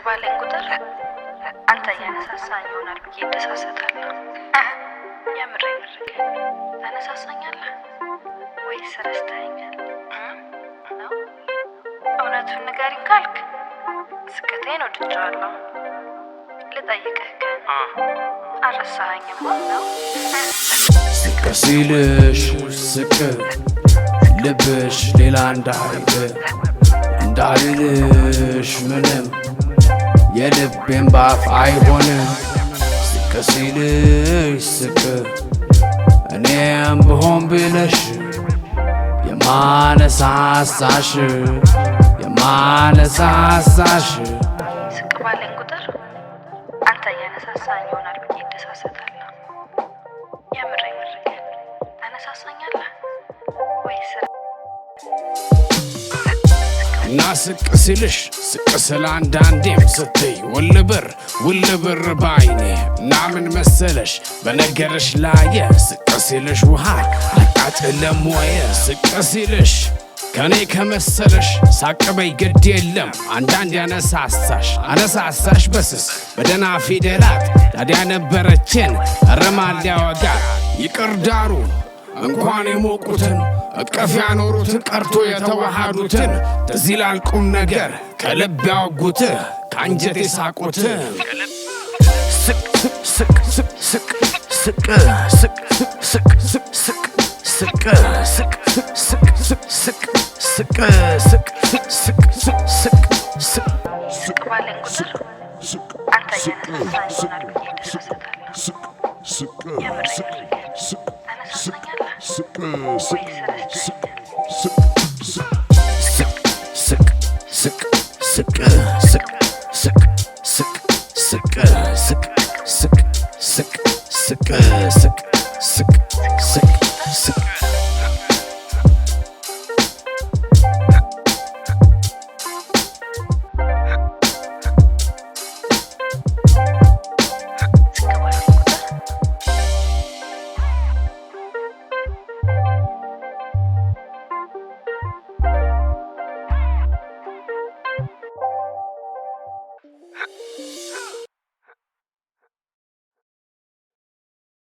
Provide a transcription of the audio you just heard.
ባለኝ ቁጥር አንተ ያነሳሳኝ ይሆናል ብዬ ተሳሰታለሁ። የምሬን ታነሳሳኛለህ ወይስ ረስተኸኛል? ነው እውነቱን ንገሪኝ ካልክ ስቅቴን ወድጄዋለሁ። ልጠይቅህ ግን አልረሳኸኝም ነው? ስቅ ሲልሽ ስቅ ልብሽ ሌላ እንዳልልሽ ምንም የልቤን ባፍ አይሆንም። ስቅ ሲልሽ ስቅ እኔም ብሆን ብለሽ የማነሳሳሽ ስቅ ባለኝ ቁጥር አንተ ያነሳሳኝ ይሆናል ብዬ ተሳሰታለሁ። የምሬን ታነሳሳኛለህ ወይስ እና ስቅ ሲልሽ ስቅ ስለ አንዳንዴም ስትይ ውልብር ባይኔ እና ምን መሰለሽ በነገርሽ ላየ ስቅ ሲልሽ ውሃ አጣጥለም ወየ ስቅ ሲልሽ ከኔ ከመሰለሽ ሳቅበይ ግድ የለም አንዳንድ አነሳሳሽ በስስ በደና ፊደላት ታዲያ ነበረችን ረማል ያወጋት ይቅር ዳሩ እንኳን የሞቁትን እቅፍ ያኖሩትን ቀርቶ የተዋሃዱትን ትዝ ይላል ቁም ነገር ከልብ ያወጉት ከአንጀት የሳቁት ስቅ ባለኝ ቁጥር አንተ ያነሳሳኝ ይሆናል ብዬ ተሳሰታለሁ። የምሬን ታነሳሳኛለህ ወይስ ረስተኸኛል? ስቅ